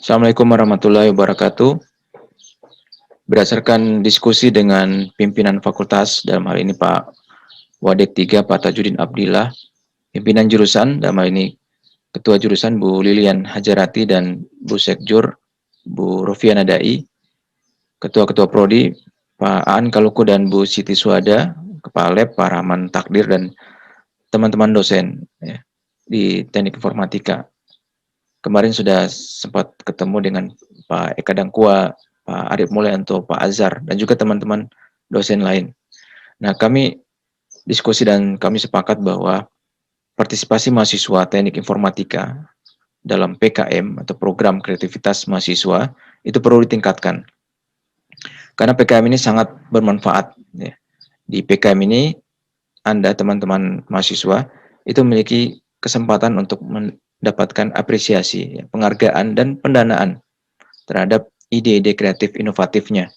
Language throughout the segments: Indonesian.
Assalamualaikum warahmatullahi wabarakatuh. Berdasarkan diskusi dengan pimpinan fakultas, dalam hal ini Pak Wadek 3, Pak Tajudin Abdillah, pimpinan jurusan, dalam hal ini Ketua Jurusan Bu Lilian Hajarati dan Bu Sekjur Bu Rofiana Dai, Ketua-Ketua Prodi Pak Aan Kaluku dan Bu Siti Suada, Kepala Lab Pak Rahman Takdir dan teman-teman dosen ya, di Teknik Informatika. Kemarin sudah sempat ketemu dengan Pak Eka Dangkua, Pak Arif Mulyanto, Pak Azhar, dan juga teman-teman dosen lain. Nah, kami diskusi dan kami sepakat bahwa partisipasi mahasiswa Teknik Informatika dalam PKM atau program kreativitas mahasiswa itu perlu ditingkatkan. Karena PKM ini sangat bermanfaat. Ya. Di PKM ini, Anda, teman-teman mahasiswa, itu memiliki kesempatan untuk mendapatkan apresiasi, ya, penghargaan, dan pendanaan terhadap ide-ide kreatif inovatifnya.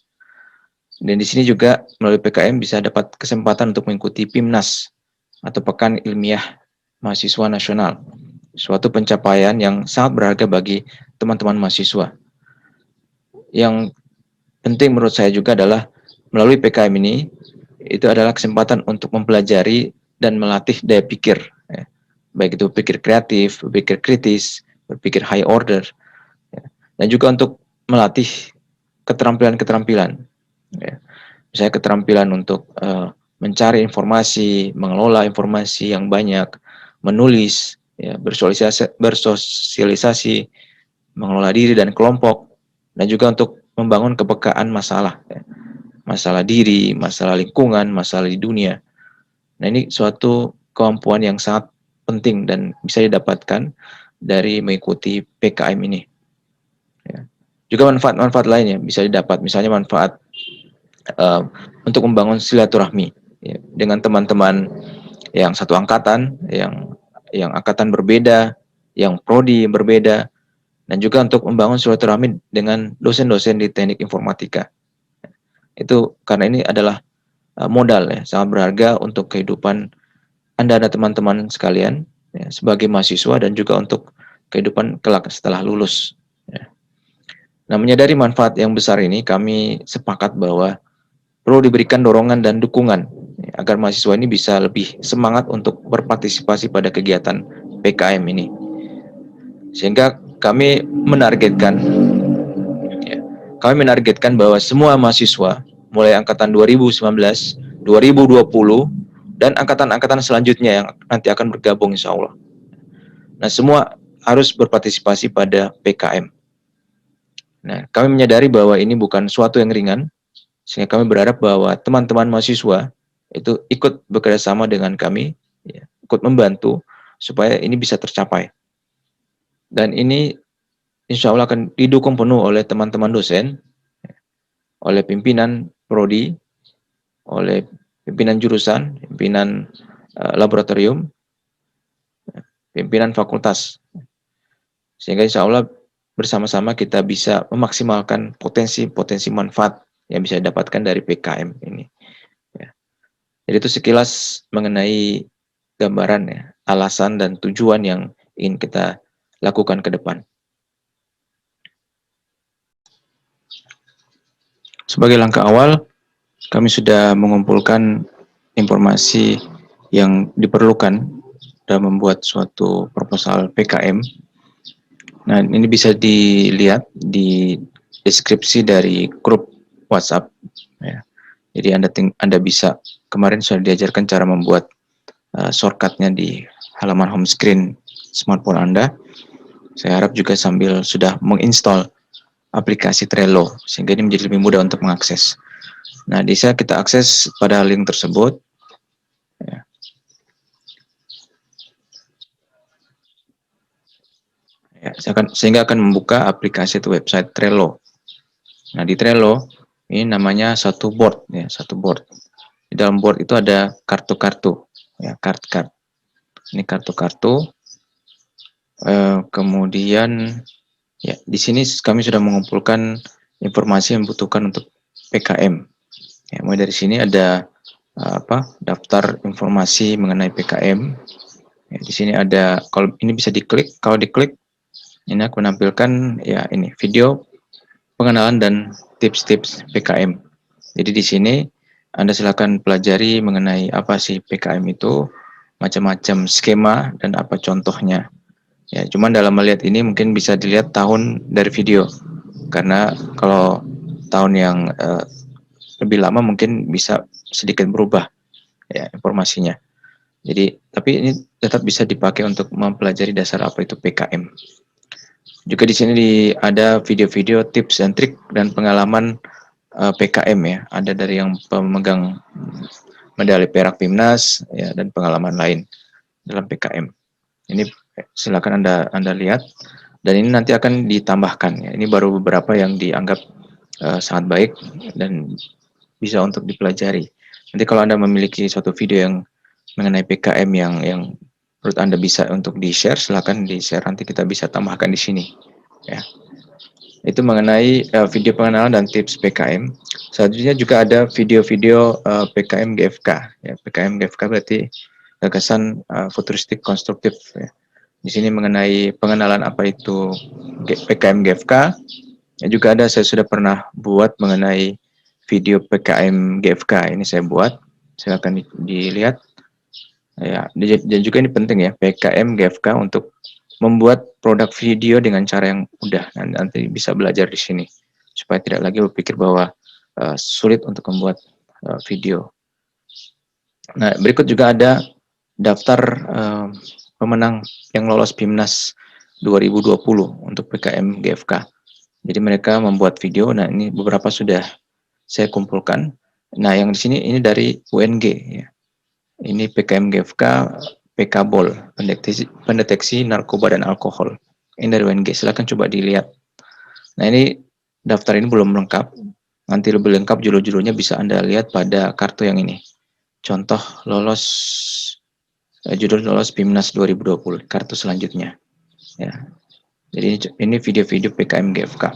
Dan di sini juga melalui PKM bisa dapat kesempatan untuk mengikuti PIMNAS atau Pekan Ilmiah Mahasiswa Nasional. Suatu pencapaian yang sangat berharga bagi teman-teman mahasiswa. Yang penting menurut saya juga adalah melalui PKM ini, itu adalah kesempatan untuk mempelajari dan melatih daya pikir. Ya. Baik itu berpikir kreatif, berpikir kritis, berpikir high order. Ya. Dan juga untuk melatih keterampilan-keterampilan. Ya. Misalnya keterampilan untuk mencari informasi, mengelola informasi yang banyak, menulis, ya, bersosialisasi, mengelola diri dan kelompok, dan juga untuk membangun kepekaan masalah, ya. Masalah diri, masalah lingkungan, masalah di dunia. Nah, ini suatu kemampuan yang sangat penting dan bisa didapatkan dari mengikuti PKM ini. Ya. Juga manfaat-manfaat lainnya bisa didapat, misalnya manfaat untuk membangun silaturahmi, ya, dengan teman-teman yang satu angkatan, yang angkatan berbeda, yang prodi berbeda, dan juga untuk membangun silaturahmi dengan dosen-dosen di teknik informatika. Itu karena ini adalah modal ya, sangat berharga untuk kehidupan Anda dan teman-teman sekalian ya, sebagai mahasiswa dan juga untuk kehidupan kelak setelah lulus. Ya. Nah, menyadari manfaat yang besar ini, kami sepakat bahwa perlu diberikan dorongan dan dukungan ya, agar mahasiswa ini bisa lebih semangat untuk berpartisipasi pada kegiatan PKM ini. Sehingga kami menargetkan ya, bahwa semua mahasiswa mulai angkatan 2019, 2020 dan angkatan-angkatan selanjutnya yang nanti akan bergabung insya Allah. Nah, semua harus berpartisipasi pada PKM. Nah, kami menyadari bahwa ini bukan suatu yang ringan, sehingga kami berharap bahwa teman-teman mahasiswa itu ikut bekerja sama dengan kami, ya, ikut membantu supaya ini bisa tercapai. Dan ini insya Allah akan didukung penuh oleh teman-teman dosen, oleh pimpinan prodi, oleh pimpinan jurusan, pimpinan laboratorium, pimpinan fakultas. Sehingga insya Allah bersama-sama kita bisa memaksimalkan potensi-potensi manfaat yang bisa didapatkan dari PKM ini. Ya. Jadi itu sekilas mengenai gambaran ya, alasan dan tujuan yang ingin kita lakukan ke depan. Sebagai langkah awal, kami sudah mengumpulkan informasi yang diperlukan dalam membuat suatu proposal PKM. Nah, ini bisa dilihat di deskripsi dari grup WhatsApp. Ya. Jadi Anda bisa, kemarin sudah diajarkan cara membuat shortcutnya di halaman home screen smartphone Anda. Saya harap juga sambil sudah menginstall aplikasi Trello, sehingga ini menjadi lebih mudah untuk mengakses. Nah, bisa kita akses pada link tersebut. Ya. Ya, sehingga akan membuka aplikasi atau website Trello. Nah, di Trello ini namanya satu board, ya, satu board. Di dalam board itu ada kartu-kartu, ya, card-card. Ini kartu-kartu. Kemudian, ya, di sini kami sudah mengumpulkan informasi yang dibutuhkan untuk PKM. Ya, mulai dari sini ada daftar informasi mengenai PKM. Ya, di sini ada, kalau ini bisa diklik, kalau diklik Ini aku menampilkan ya ini video pengenalan dan tips-tips PKM. Jadi di sini Anda silakan pelajari mengenai apa sih PKM itu, macam-macam skema dan apa contohnya. Ya, cuman dalam melihat ini mungkin bisa dilihat tahun dari video. Karena kalau tahun yang lebih lama mungkin bisa sedikit berubah ya informasinya. Jadi tapi ini tetap bisa dipakai untuk mempelajari dasar apa itu PKM. Juga di sini ada video-video tips dan trik dan pengalaman PKM ya. Ada dari yang pemegang medali perak Timnas ya dan pengalaman lain dalam PKM. Ini silakan Anda lihat dan ini nanti akan ditambahkan ya. Ini baru beberapa yang dianggap sangat baik dan bisa untuk dipelajari. Nanti kalau Anda memiliki suatu video yang mengenai PKM yang menurut Anda bisa untuk di-share, silakan di-share, nanti kita bisa tambahkan di sini. Ya. Itu mengenai video pengenalan dan tips PKM. Selanjutnya juga ada video-video PKM GFK. Ya, PKM GFK berarti gagasan futuristik konstruktif. Ya. Di sini mengenai pengenalan apa itu PKM GFK. Ya, juga ada saya sudah pernah buat mengenai video PKM GFK. Ini saya buat, silakan dilihat. Ya, dan juga ini penting ya, PKM GFK untuk membuat produk video dengan cara yang mudah. Nanti bisa belajar di sini supaya tidak lagi berpikir bahwa sulit untuk membuat video. Nah, berikut juga ada daftar pemenang yang lolos PIMNAS 2020 untuk PKM GFK. Jadi mereka membuat video. Nah, ini beberapa sudah saya kumpulkan. Nah, yang di sini ini dari UNG ya. Ini PKM GFK PKBOL, pendeteksi narkoba dan alkohol. Ini dari UNG, silahkan coba dilihat. Nah, ini daftar ini belum lengkap. Nanti lebih lengkap judul-judulnya bisa Anda lihat pada kartu yang ini. Contoh lolos judul lolos PIMNAS 2020, kartu selanjutnya. Ya. Jadi ini video-video PKM GFK.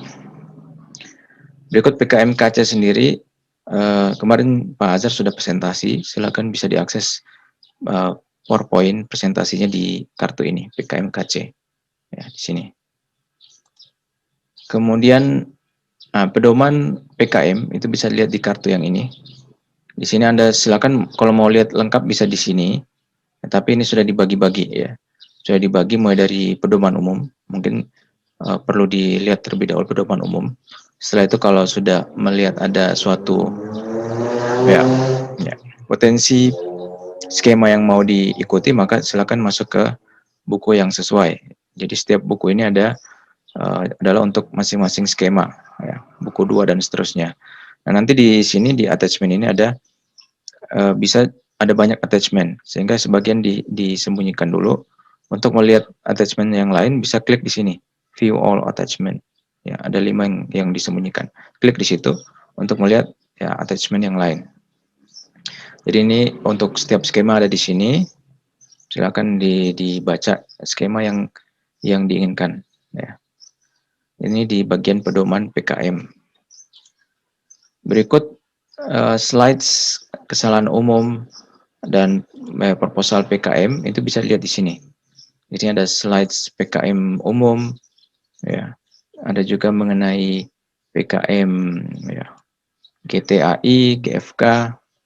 Berikut PKM KC sendiri. Kemarin Pak Azhar sudah presentasi, silakan bisa diakses PowerPoint presentasinya di kartu ini, PKM KC. Ya, di sini. Kemudian pedoman PKM itu bisa dilihat di kartu yang ini. Di sini Anda silakan kalau mau lihat lengkap bisa di sini. Tapi ini sudah dibagi-bagi ya. Sudah dibagi mulai dari pedoman umum. Mungkin perlu dilihat terlebih dahulu pedoman umum. Setelah itu kalau sudah melihat ada suatu ya potensi skema yang mau diikuti, maka silakan masuk ke buku yang sesuai. Jadi setiap buku ini adalah untuk masing-masing skema, ya, buku 2 dan seterusnya. Nah, nanti di sini di attachment ini bisa ada banyak attachment, sehingga sebagian disembunyikan dulu. Untuk melihat attachment yang lain bisa klik di sini, view all attachment. Ya, ada 5 yang disembunyikan. Klik di situ untuk melihat ya attachment yang lain. Jadi ini untuk setiap skema ada di sini. Silakan dibaca skema yang diinginkan. Ya. Ini di bagian pedoman PKM. Berikut slides kesalahan umum dan proposal PKM itu bisa dilihat di sini. Jadi ada slides PKM umum, ya. Ada juga mengenai PKM ya, GTAI, GFK,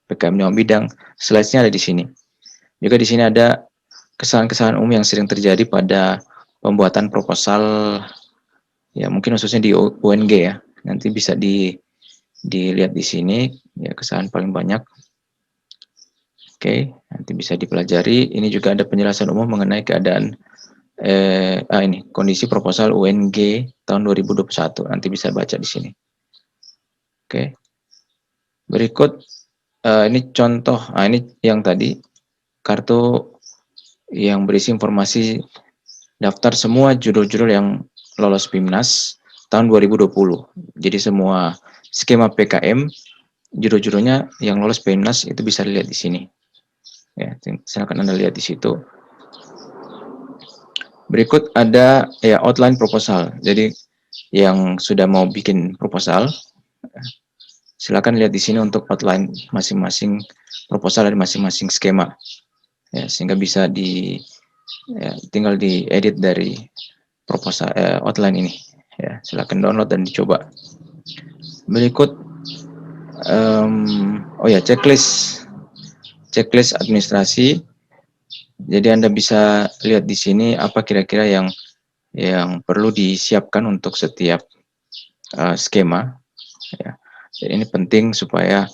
PKM dalam bidang. Slides-nya ada di sini. Juga di sini ada kesalahan-kesalahan umum yang sering terjadi pada pembuatan proposal, ya mungkin khususnya di UNG ya. Nanti bisa dilihat di sini, ya kesalahan paling banyak. Oke, nanti bisa dipelajari. Ini juga ada penjelasan umum mengenai keadaan ini kondisi proposal UNG tahun 2021. Nanti bisa baca di sini. Oke. Berikut ini contoh. Ini yang tadi kartu yang berisi informasi daftar semua judul-judul yang lolos PIMNAS tahun 2020. Jadi semua skema PKM judul-judulnya yang lolos PIMNAS itu bisa dilihat di sini. Ya, silakan Anda lihat di situ. Berikut ada ya outline proposal. Jadi yang sudah mau bikin proposal, silakan lihat di sini untuk outline masing-masing proposal dari masing-masing skema. Ya, sehingga bisa tinggal diedit dari proposal outline ini. Ya, silakan download dan dicoba. Berikut, oh ya, checklist administrasi. Jadi Anda bisa lihat di sini apa kira-kira yang perlu disiapkan untuk setiap skema. Ya. Jadi ini penting supaya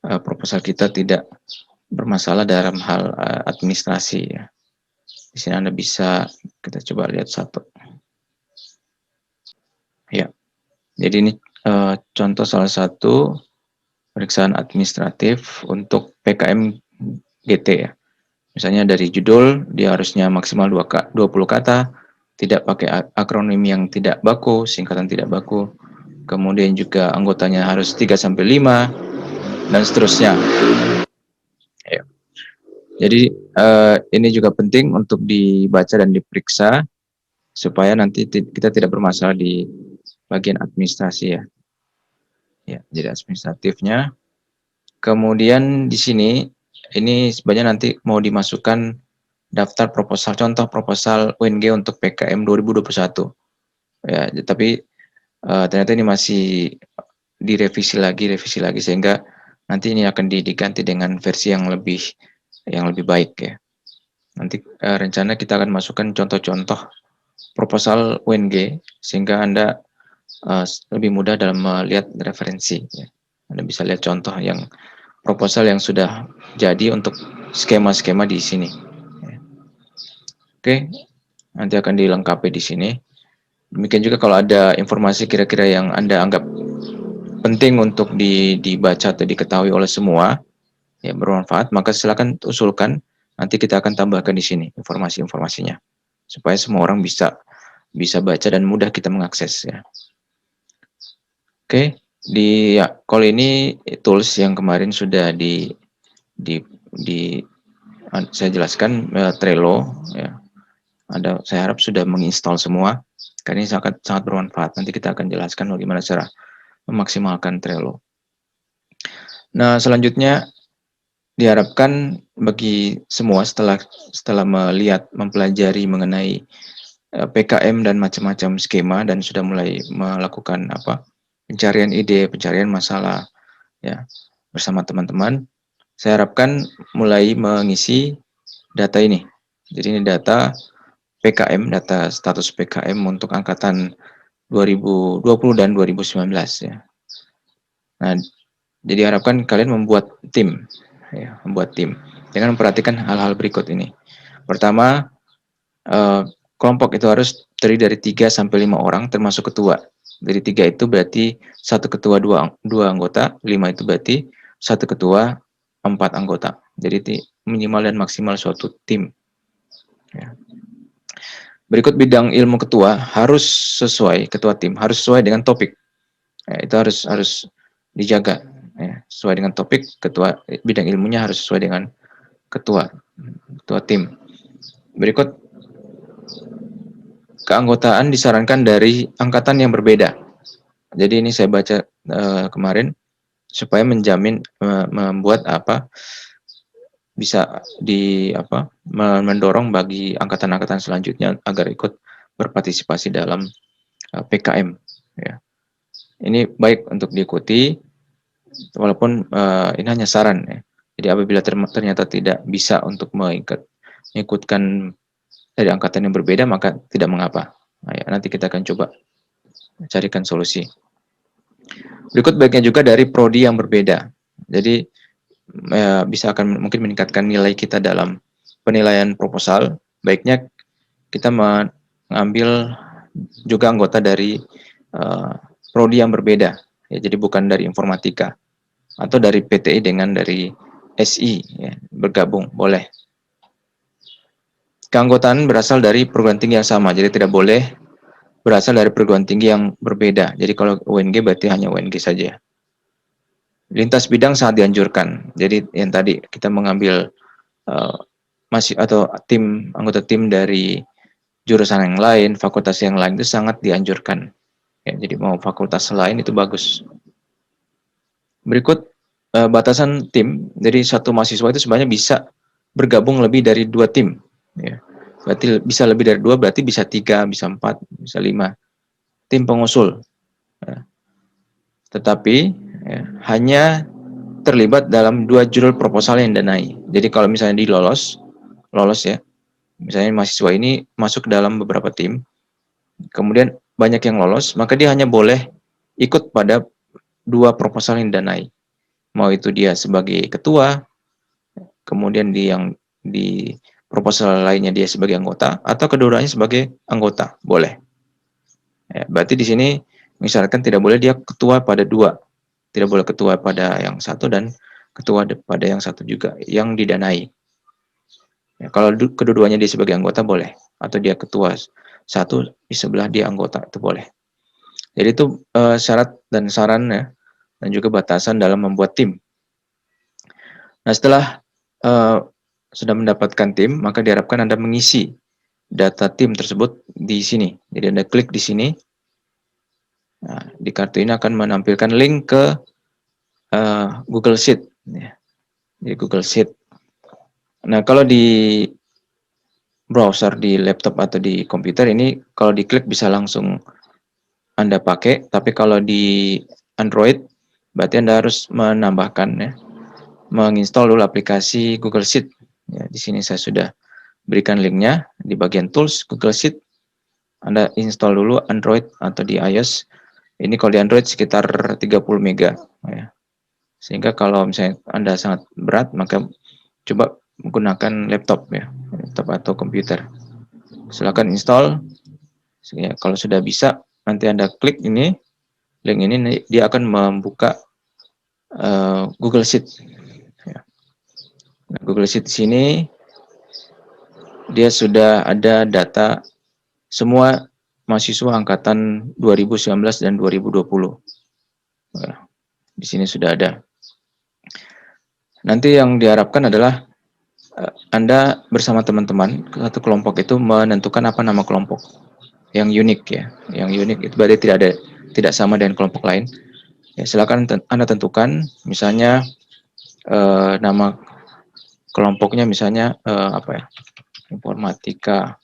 proposal kita tidak bermasalah dalam hal administrasi. Ya. Di sini Anda bisa, kita coba lihat satu. Ya, jadi ini contoh salah satu pemeriksaan administratif untuk PKM GT ya. Misalnya dari judul, dia harusnya maksimal 20 kata, tidak pakai akronim yang tidak baku, singkatan tidak baku. Kemudian juga anggotanya harus 3-5, dan seterusnya. Ya. Jadi ini juga penting untuk dibaca dan diperiksa, supaya nanti kita tidak bermasalah di bagian administrasi ya. Ya, jadi administratifnya. Kemudian di sini, ini sebenarnya nanti mau dimasukkan daftar proposal, contoh proposal UNG untuk PKM 2021. Ya, tapi ternyata ini masih revisi lagi, sehingga nanti ini akan diganti dengan versi yang lebih baik ya. Nanti rencana kita akan masukkan contoh-contoh proposal UNG, sehingga Anda lebih mudah dalam melihat referensi. Ya. Anda bisa lihat contoh yang proposal yang sudah jadi untuk skema-skema di sini. Oke, nanti akan dilengkapi di sini. Demikian juga kalau ada informasi kira-kira yang Anda anggap penting untuk dibaca atau diketahui oleh semua, ya bermanfaat, maka silakan usulkan. Nanti kita akan tambahkan di sini informasi-informasinya, supaya semua orang bisa baca dan mudah kita mengakses ya. Oke, kalau ini tools yang kemarin sudah saya jelaskan, Trello ya. Saya harap sudah menginstal semua, karena ini sangat bermanfaat. Nanti kita akan jelaskan bagaimana cara memaksimalkan Trello. Nah, selanjutnya diharapkan bagi semua setelah mempelajari mengenai PKM dan macam-macam skema, dan sudah mulai melakukan pencarian ide, pencarian masalah ya bersama teman-teman, saya harapkan mulai mengisi data ini. Jadi ini data PKM, data status PKM untuk angkatan 2020 dan 2019 ya. Nah, jadi harapkan kalian membuat tim ya, dengan memperhatikan hal-hal berikut ini. Pertama, kelompok itu harus terdiri dari 3-5 orang termasuk ketua. Dari 3 itu berarti 1 ketua, 2 anggota, 5 itu berarti 1 ketua, 4 anggota. Jadi minimal dan maksimal suatu tim. Ya. Berikut bidang ilmu ketua harus sesuai, ketua tim harus sesuai dengan topik. Ya, itu harus dijaga. Ya, sesuai dengan topik, ketua bidang ilmunya harus sesuai dengan ketua tim. Berikut, keanggotaan disarankan dari angkatan yang berbeda. Jadi ini saya baca kemarin, supaya membuat bisa mendorong bagi angkatan-angkatan selanjutnya agar ikut berpartisipasi dalam PKM. Ya. Ini baik untuk diikuti, walaupun ini hanya saran ya. Jadi apabila ternyata tidak bisa untuk mengikutkan dari angkatan yang berbeda, maka tidak mengapa. Nah, ya, nanti kita akan coba carikan solusi. Berikut baiknya juga dari prodi yang berbeda. Jadi bisa akan mungkin meningkatkan nilai kita dalam penilaian proposal. Baiknya kita mengambil juga anggota dari prodi yang berbeda. Ya, jadi bukan dari informatika, atau dari PTI dengan dari SI ya, bergabung boleh. Keanggotaan berasal dari perguruan tinggi yang sama, jadi tidak boleh berasal dari perguruan tinggi yang berbeda. Jadi kalau UNG berarti hanya UNG saja. Lintas bidang sangat dianjurkan. Jadi yang tadi kita mengambil anggota tim dari jurusan yang lain, fakultas yang lain, itu sangat dianjurkan. Ya, jadi mau fakultas lain itu bagus. Berikut batasan tim. Jadi satu mahasiswa itu sebenarnya bisa bergabung lebih dari 2 tim. Ya. berarti bisa lebih dari 2, berarti bisa 3, bisa 4, bisa 5 tim pengusul. Ya. Tetapi ya, hanya terlibat dalam 2 judul proposal yang danai. Jadi kalau misalnya lolos ya, misalnya mahasiswa ini masuk dalam beberapa tim, kemudian banyak yang lolos, maka dia hanya boleh ikut pada 2 proposal yang danai. Mau itu dia sebagai ketua, kemudian di proposal lainnya dia sebagai anggota, atau keduanya sebagai anggota, boleh. Ya, berarti di sini misalkan tidak boleh dia ketua pada 2, tidak boleh ketua pada yang satu dan ketua pada yang satu juga, yang didanai. Ya, kalau kedua-duanya dia sebagai anggota boleh, atau dia ketua satu di sebelah dia anggota, itu boleh. Jadi itu syarat dan saran ya, dan juga batasan dalam membuat tim. Nah, setelah sudah mendapatkan tim, maka diharapkan Anda mengisi data tim tersebut di sini. Jadi Anda klik di sini. Nah, di kartu ini akan menampilkan link ke Google Sheet. Ya. Di Google Sheet. Nah, kalau di browser, di laptop atau di komputer ini, kalau diklik bisa langsung Anda pakai. Tapi kalau di Android, berarti Anda harus menambahkan ya, menginstall dulu aplikasi Google Sheet. Ya, di sini saya sudah berikan linknya di bagian tools Google Sheet. Anda install dulu Android atau di iOS. Ini kalau di Android sekitar 30 mega. Ya. Sehingga kalau misalnya Anda sangat berat, maka coba menggunakan laptop ya, laptop atau komputer. Silakan install. Ya, kalau sudah bisa, nanti Anda klik ini, link ini, dia akan membuka Google Sheet. Ya. Nah, Google Sheet di sini dia sudah ada data semua mahasiswa angkatan 2019 dan 2020. Ya, di sini sudah ada. Nanti yang diharapkan adalah Anda bersama teman-teman satu kelompok itu menentukan apa nama kelompok yang unik ya. Yang unik itu berarti tidak sama dengan kelompok lain. Ya, silakan Anda tentukan misalnya nama kelompoknya misalnya apa ya? Informatika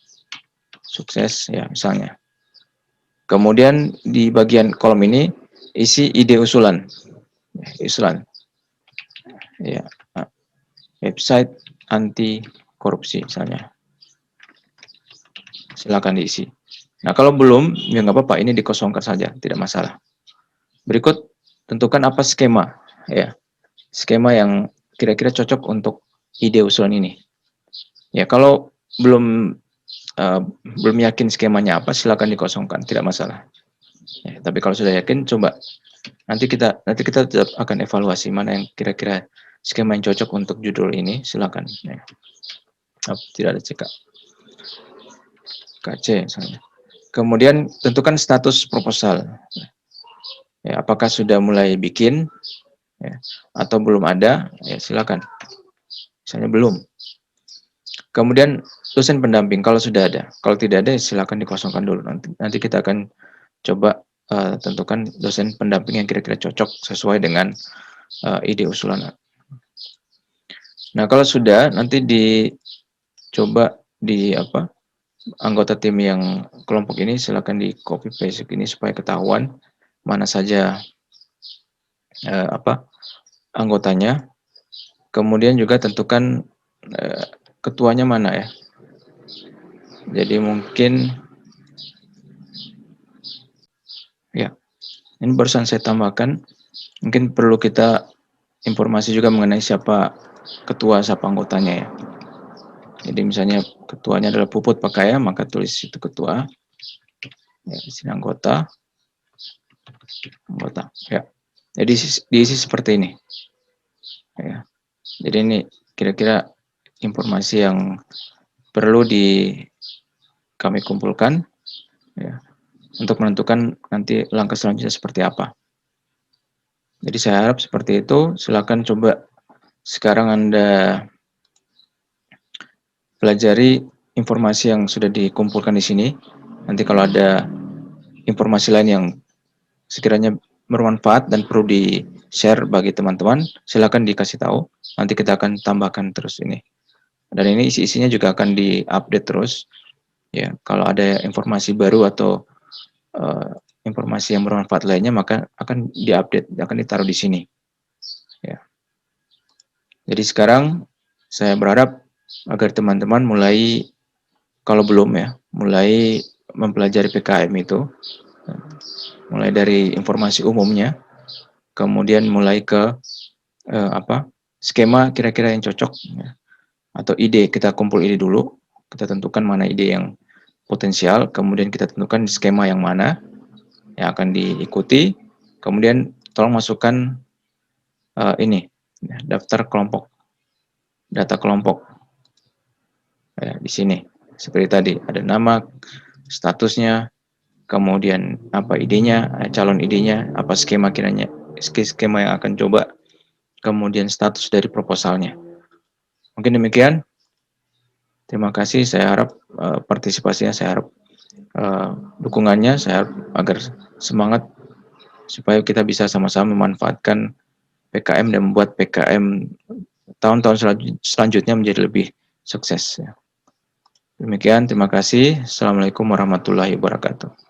sukses ya misalnya. Kemudian di bagian kolom ini isi ide usulan. Usulan. Ya, website anti korupsi misalnya. Silakan diisi. Nah, kalau belum, ya nggak apa-apa, ini dikosongkan saja, tidak masalah. Berikut, tentukan apa skema, ya, skema yang kira-kira cocok untuk ide usulan ini. Ya, kalau belum belum yakin skemanya apa, silakan dikosongkan, tidak masalah. Ya, tapi kalau sudah yakin, coba nanti kita tetap akan evaluasi mana yang kira-kira skema yang cocok untuk judul ini, silakan. Ya. Oh, tidak ada KC misalnya. Kemudian tentukan status proposal. Ya, apakah sudah mulai bikin ya, atau belum ada? Ya, silakan. Misalnya belum. Kemudian dosen pendamping kalau sudah ada. Kalau tidak ada, silakan dikosongkan dulu. Nanti kita akan coba tentukan dosen pendamping yang kira-kira cocok sesuai dengan ide usulan. Nah, kalau sudah nanti dicoba di apa? Anggota tim yang kelompok ini silakan di copy paste ini supaya ketahuan mana saja anggotanya. Kemudian juga tentukan ketuanya mana ya. Jadi mungkin ya, ini barusan saya tambahkan. Mungkin perlu kita informasi juga mengenai siapa ketua, siapa anggotanya ya. Jadi misalnya ketuanya adalah Puput Pakaya, maka tulis itu ketua. Ya, di sini anggota. Ya. Jadi diisi seperti ini. Ya. Jadi ini kira-kira informasi yang perlu kami kumpulkan ya, untuk menentukan nanti langkah selanjutnya seperti apa. Jadi saya harap seperti itu. Silakan coba sekarang Anda pelajari informasi yang sudah dikumpulkan di sini. Nanti kalau ada informasi lain yang sekiranya bermanfaat dan perlu di-share bagi teman-teman, silakan dikasih tahu. Nanti kita akan tambahkan terus ini Dan ini isi-isinya juga akan diupdate terus. Ya, kalau ada informasi baru atau informasi yang bermanfaat lainnya, maka akan diupdate, akan ditaruh di sini. Ya. Jadi sekarang saya berharap agar teman-teman mulai, kalau belum ya, mulai mempelajari PKM itu, mulai dari informasi umumnya, kemudian mulai ke skema kira-kira yang cocok, ya, atau ide. Kita kumpul ide dulu, kita tentukan mana ide yang potensial, kemudian kita tentukan skema yang mana yang akan diikuti, kemudian tolong masukkan ini daftar kelompok, data kelompok ya, di sini seperti tadi ada nama, statusnya, kemudian apa idenya, calon idenya, apa skema kiranya, skema yang akan coba, kemudian status dari proposalnya. Mungkin demikian. Terima kasih. Saya harap partisipasinya, saya harap dukungannya, saya harap agar semangat supaya kita bisa sama-sama memanfaatkan PKM dan membuat PKM tahun-tahun selanjutnya menjadi lebih sukses. Demikian, terima kasih. Assalamualaikum warahmatullahi wabarakatuh.